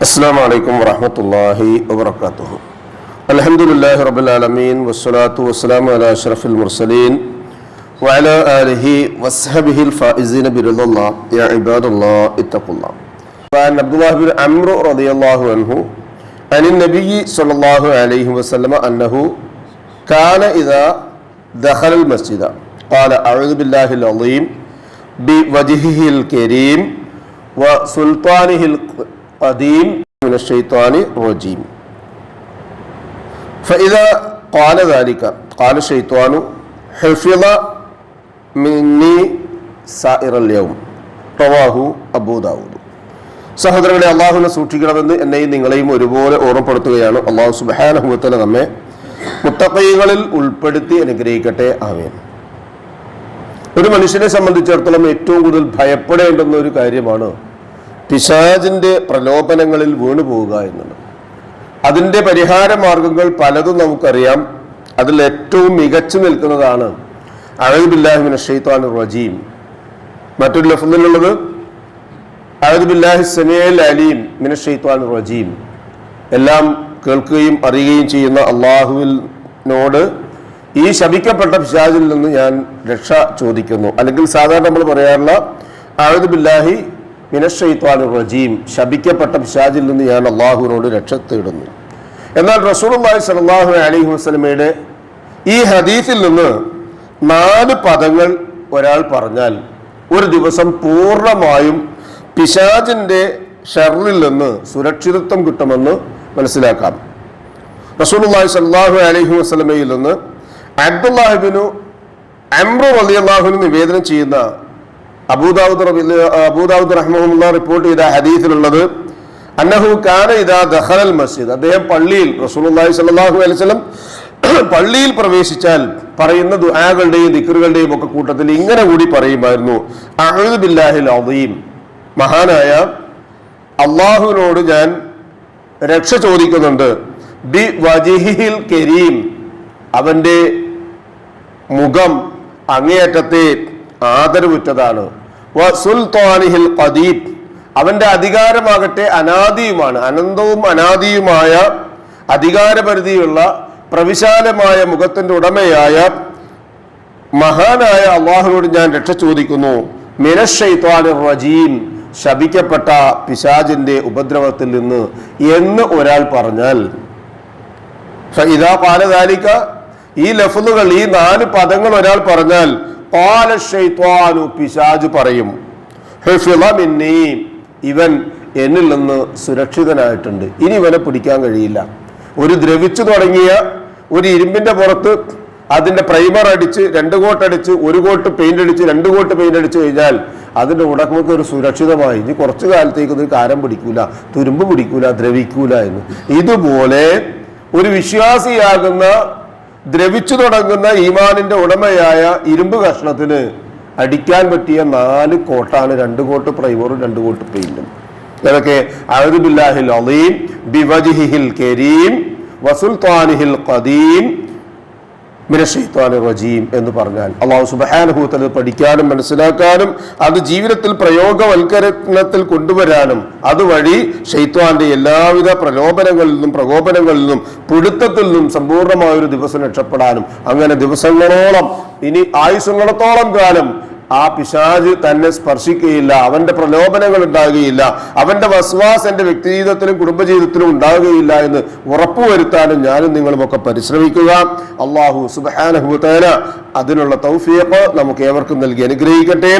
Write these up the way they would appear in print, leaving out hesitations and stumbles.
അസ്സലാമു അലൈക്കും വറഹ്മത്തുള്ളാഹി വബറകാതുഹു. അൽഹംദുലില്ലാഹി റബ്ബിൽ ആലമീൻ വസ്സലാത്തു വസ്സലാമു അലാ അഷ്റഫിൽ മുർസലീൻ വഅലാ ആലിഹി വസ്ഹബിഹിൽ ഫായിസീന ബിറിദല്ലാഹ് യാ ഇബാദല്ലാഹ് ഇത്തഖുല്ലാഹ്. വഅൻ അബ്ദുല്ലാഹി ബിൻ അംർ റളിയല്ലാഹു അൻഹു അനിൻ നബിയ്യി സ്വല്ലല്ലാഹു അലൈഹി വസല്ലമ അന്നഹു കാന ഇദാ ദഖലൽ മസ്ജിദ ഖാല അഊദു ബില്ലാഹിൽ അളീം ബിവജ്ഹിഹിൽ കരീം വസുൽത്താനിഹിൽ قديم من الشيطان الرجيم فإذا قال ذلك قال الشيطان حفظ مني سائر اليوم رواه അബൂ ദാവൂദ്. സഹോദരങ്ങളെ, അള്ളാഹുവിനെ സൂക്ഷിക്കണമെന്ന് എന്നെയും നിങ്ങളെയും ഒരുപോലെ ഓർമ്മപ്പെടുത്തുകയാണ്. അള്ളാഹു സുബ്ഹാനഹു വ തആല നമ്മെ മുത്തഖീകളിൽ ഉൾപ്പെടുത്തി അനുഗ്രഹിക്കട്ടെ. ആമീൻ. ഒരു മനുഷ്യനെ സംബന്ധിച്ചിടത്തോളം ഏറ്റവും കൂടുതൽ ഭയപ്പെടേണ്ടുന്ന ഒരു കാര്യമാണ് പിശാചിന്റെ പ്രലോഭനങ്ങളിൽ വീണുപോവുക എന്നുള്ളത്. അതിൻ്റെ പരിഹാര മാർഗങ്ങൾ പലതും നമുക്കറിയാം. അതിൽ ഏറ്റവും മികച്ചു നിൽക്കുന്നതാണ് അഊദു ബില്ലാഹി മിനശ് ശൈത്വാനിർ റജീം. മറ്റൊരു ലഫ്ളിലുള്ളത് അഊദു ബില്ലാഹി സമീഉൽ അലീം മിനശ് ശൈത്വാനിർ റജീം. എല്ലാം കേൾക്കുകയും അറിയുകയും ചെയ്യുന്ന അള്ളാഹുവിനോട് ഈ ശപിക്കപ്പെട്ട പിശാചിൽ നിന്ന് ഞാൻ രക്ഷ ചോദിക്കുന്നു. അല്ലെങ്കിൽ സാധാരണ നമ്മൾ പറയാറുള്ള അഊദു ബില്ലാഹി മിനശ് ശൈത്വാനിർ റജീം, ശപിക്കപ്പെട്ട പിശാചിൽ നിന്ന് ഞാൻ അള്ളാഹുവിനോട് രക്ഷ തേടുന്നു. എന്നാൽ റസൂലുള്ളാഹി സ്വല്ലല്ലാഹു അലൈഹി വസല്ലമയുടെ ഈ ഹദീസിൽ നിന്ന് 4 പദങ്ങൾ ഒരാൾ പറഞ്ഞാൽ ഒരു ദിവസം പൂർണ്ണമായും പിശാചിന്റെ ഷർറിൽ നിന്ന് സുരക്ഷിതത്വം കിട്ടുമെന്ന് മനസ്സിലാക്കാം. റസൂലുള്ളാഹി സ്വല്ലല്ലാഹു അലൈഹി വസല്ലമയിൽ നിന്ന് അബ്ദുല്ലാഹി ഇബ്നു അംർ റളിയല്ലാഹു അൻഹു നിവേദനം ചെയ്യുന്ന അബൂ ദാവൂദ് റഹ്മഹുല്ലാഹ് റിപ്പോർട്ട് ചെയ്ത ഹദീസിലുള്ളത് അന്നഹു കാന ഇദാ ദഖലൽ മസ്ജിദ്, അദ്ദേഹം പള്ളിയിൽ, റസൂലുള്ളാഹി സ്വല്ലല്ലാഹു അലൈഹി വസല്ലം പള്ളിയിൽ പ്രവേശിച്ചാൽ പറയുന്ന ദുആകളുടെയും ദിക്റുകളുടെയും ഒക്കെ കൂട്ടത്തിൽ ഇങ്ങനെ കൂടി പറയുമായിരുന്നു, അഊദു ബില്ലാഹിൽ അളീം, മഹാനായ അള്ളാഹുവിനോട് ഞാൻ രക്ഷ ചോദിക്കുന്നുണ്ട്, ബി വജ്ഹിഹിൽ കരീം, അവന്റെ മുഖം അങ്ങേയറ്റത്തെ ആദരവുറ്റതാണ്, വസുൽത്താനിഹിൽ ഖദീം, അവന്റെ അധികാരമാകട്ടെ അനാദിയുമാണ്, അനന്തവും അനാദിയുമായ അധികാരപരിധിയുള്ള പ്രവിശാലമായ മുഖത്തിന്റെ ഉടമയായ മഹാനായ അള്ളാഹുവിനോട് ഞാൻ രക്ഷ ചോദിക്കുന്നു, മിനശ് ശൈത്വാനിർ റജീം, ശപിക്കപ്പെട്ട പിശാചിന്റെ ഉപദ്രവത്തിൽ നിന്ന് എന്ന് ഒരാൾ പറഞ്ഞാൽ, ഫഇദാ ഖാല ദാലിക, ഈ ലഫ്ളുകൾ, ഈ 4 പദങ്ങൾ ഒരാൾ പറഞ്ഞാൽ, ഖാല ശൈത്വാനു, പിശാച് പറയും, ഹുഫിള മിന്നി, ഇവൻ എന്നിൽ നിന്ന് സുരക്ഷിതനായിട്ടുണ്ട്, ഇനി ഇവനെ പിടിക്കാൻ കഴിയില്ല. ഒരു ദ്രവിച്ചു തുടങ്ങിയ ഒരു ഇരുമ്പിന്റെ പുറത്ത് അതിന്റെ പ്രൈമർ അടിച്ച് 2 കോട്ട് അടിച്ച് 1 കോട്ട് പെയിന്റ് അടിച്ച് 2 കോട്ട് പെയിന്റ് അടിച്ചു കഴിഞ്ഞാൽ അതിന്റെ ഉടമക്ക് ഒരു സുരക്ഷിതമായി, ഇനി കുറച്ചു കാലത്തേക്ക് ഇത് കാരം പിടിക്കൂല, തുരുമ്പ് പിടിക്കൂല, ദ്രവിക്കൂല എന്ന്. ഇതുപോലെ ഒരു വിശ്വാസിയാകുന്ന ദ്രവിച്ചു തുടങ്ങുന്ന ഈമാനിന്റെ ഉടമയായ ഇരുമ്പ് കഷ്ണത്തിന് അടിക്കാൻ പറ്റിയ 4 കോട്ടാണ് 2 കോട്ട് പ്രൈമറും 2 കോട്ട് പെയിന്റും. ഇതൊക്കെ അഊദു ബില്ലാഹിൽ അളീം ബിവജ്ഹിഹിൽ കരീം വസുൽത്താനിഹിൽ ഖദീം മിനശ് ശൈത്വാനിർ റജീം എന്ന് പറഞ്ഞാൽ അല്ലാഹു സുബ്ഹാനഹു വ തആല പഠിക്കാനും മനസ്സിലാക്കാനും അത് ജീവിതത്തിൽ പ്രയോഗവൽക്കരണത്തിൽ കൊണ്ടുവരാനും അതുവഴി ശൈത്വാന്റെ എല്ലാവിധ പ്രലോഭനങ്ങളിൽ നിന്നും പ്രകോപനങ്ങളിൽ നിന്നും പിടുത്തത്തിൽ നിന്നും സമ്പൂർണ്ണമായൊരു ദിവസം രക്ഷപ്പെടാനും, അങ്ങനെ ദിവസങ്ങളോളം, ഇനി ആയുസ്സുകളത്തോളം കാലം ആ പിശാച് തന്നെ സ്പർശിക്കുകയില്ല, അവന്റെ പ്രലോഭനങ്ങൾ ഉണ്ടാകുകയില്ല, അവന്റെ വസ്വാസ് എന്റെ വ്യക്തിജീവിതത്തിലും കുടുംബജീവിതത്തിലും ഉണ്ടാകുകയില്ല എന്ന് ഉറപ്പുവരുത്താനും ഞാനും നിങ്ങളും ഒക്കെ പരിശ്രമിക്കുക. അല്ലാഹു സുബ്ഹാനഹു വ തആല അതിനുള്ള തൗഫീഖ് നമുക്ക് ഏവർക്കും നൽകി അനുഗ്രഹിക്കട്ടെ.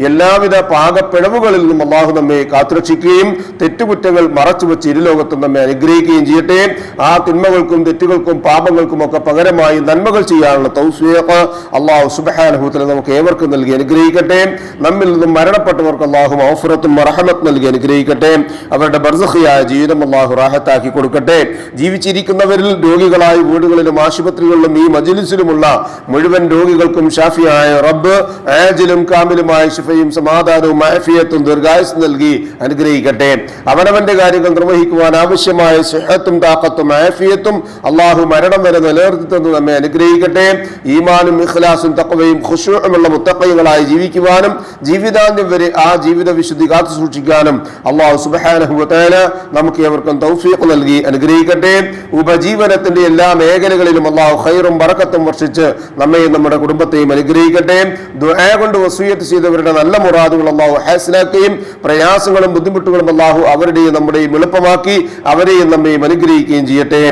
എല്ലാവിധ പാകപ്പിഴവുകളിൽ നിന്നും അള്ളാഹു നമ്മെ കാത്തുരക്ഷിക്കുകയും തെറ്റുകുറ്റങ്ങൾ മറച്ചു വെച്ച് ഇരുലോകത്തും നമ്മെ അനുഗ്രഹിക്കുകയും ചെയ്യട്ടെ. ആ തിന്മകൾക്കും തെറ്റുകൾക്കും പാപങ്ങൾക്കും ഒക്കെ പകരമായി നന്മകൾ ചെയ്യാനുള്ള തൗഫീഖ് അള്ളാഹു സുബ്ഹാനഹു വ തആല നമുക്ക് ഏവർക്കും നൽകി അനുഗ്രഹിക്കട്ടെ. നമ്മിൽ നിന്നും മരണപ്പെട്ടവർക്ക് അള്ളാഹു മഗ്ഫിറത്തും റഹ്മത്തും നൽകി അനുഗ്രഹിക്കട്ടെ. അവരുടെ ബർസഖിയായ ജീവിതം അള്ളാഹു റാഹത്താക്കി കൊടുക്കട്ടെ. ജീവിച്ചിരിക്കുന്നവരിൽ രോഗികളായി വീടുകളിലും ആശുപത്രികളിലും ഈ മജ്ലിസിലുമുള്ള മുഴുവൻ രോഗികൾ രോഗികൾക്കും ഷാഫിയായ റബ്ബ് ആജിലും കാമിലുമായ ശിഫയും സമാധാനവും ആഫിയത്തും ദീർഘായുസ് നൽകി അനുഗ്രഹിക്കട്ടെ. അവനവന്റെ കാര്യങ്ങൾ നിർവഹിക്കുവാൻ ആവശ്യമായ സിഹത്തും താഖത്തും ആഫിയത്തും അള്ളാഹു മരണം വരെ നിലനിർത്തി തന്നു നമ്മെ അനുഗ്രഹിക്കട്ടെ. ഈമാനും ഇഖ്ലാസും തഖ്വയും ഖുശൂഉമുള്ള മുത്തഖീകളായി ജീവിക്കുവാനും ജീവിതാന്ത്യം വരെ ആ ജീവിത വിശുദ്ധി കാത്തു സൂക്ഷിക്കാനും അള്ളാഹു സുബ്ഹാനഹു വ തആല നമുക്ക് ഏവർക്കും തൗഫീഖ് നൽകി അനുഗ്രഹിക്കട്ടെ. ഉപജീവനത്തിന്റെ എല്ലാ മേഖലകളിലും അള്ളാഹു ഖൈറും ബറക്കത്തും വർഷിച്ച് നമ്മയും നമ്മുടെ കുടുംബത്തെയും അനുഗ്രഹിക്കട്ടെ. ദുആ കൊണ്ട് വസിയത്ത് ചെയ്തവരുടെ നല്ല മുറാദുകൾ അള്ളാഹു ഹാസിലാക്കുകയും പ്രയാസങ്ങളും ബുദ്ധിമുട്ടുകളും അള്ളാഹു അവരുടെയും നമ്മുടെയും എളുപ്പമാക്കി അവരെയും നമ്മയും അനുഗ്രഹിക്കുകയും ചെയ്യട്ടെ.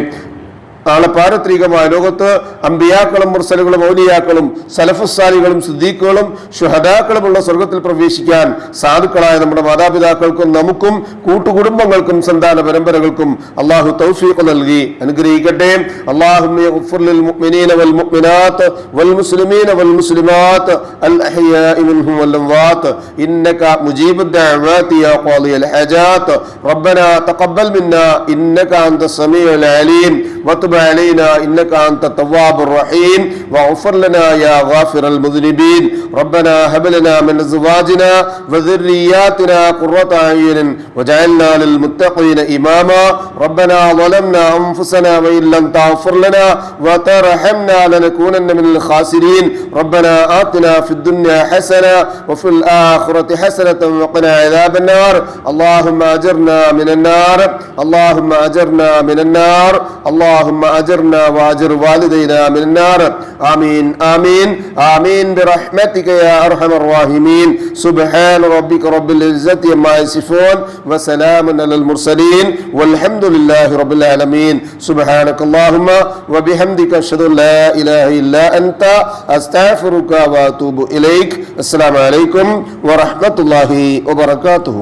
നാളെ പാരത്രികമായ ലോകത്ത് അമ്പിയാക്കളും മുർസലുകളും ഔലിയാക്കളും സലഫുസാലികളും സിദ്ദീഖുകളും ശുഹദാക്കളുമുള്ള സ്വർഗത്തിൽ പ്രവേശിക്കാൻ സാധുക്കളായ നമ്മുടെ മാതാപിതാക്കൾക്കും നമുക്കും കൂട്ടുകുടുംബങ്ങൾക്കും സന്താന പരമ്പരകൾക്കും അള്ളാഹു തൗഫീഖ് നൽകി അനുഗ്രഹിക്കട്ടെ. അല്ലാഹുമ്മ ഗ്ഫിർ ലിൽ മുഅ്മിനീന വൽ മുഅ്മിനാത്ത് വൽ മുസ്ലിമീന വൽ മുസ്ലിമാത്ത് അൽ അഹ്യാഇ മിൻഹും വൽ അംവാത്ത് ഇന്നക മുജീബുദ് ദഅവാതി യാ ഖാദിയൽ ഹജാത്ത് റബ്ബനാ തഖബ്ബൽ മിന്നാ ഇന്നക അൻതസ് സമീഉൽ അലീം وتب علينا إنك أنت التواب الرحيم واغفر لنا يا غافر المذنبين ربنا هب لنا من أزواجنا وذرياتنا قرة أعين وجعلنا للمتقين إماما ربنا ظلمنا أنفسنا وإن لم تغفر لنا وترحمنا لنكونن من الخاسرين ربنا آتنا في الدنيا حسنة وفي الآخرة حسنة وقنا عذاب النار اللهم أجرنا من النار اللهم أجرنا من النار اللهم أجرنا وأجر والدينا من النار آمين آمين آمين برحمتك يا أرحم الراحمين سبحان ربك رب العزة عما يصفون وسلام على المرسلين والحمد لله رب العالمين سبحانك اللهم وبحمدك أشهد أن لا إله إلا أنت أستغفرك وأتوب إليك السلام عليكم ورحمة الله وبركاته.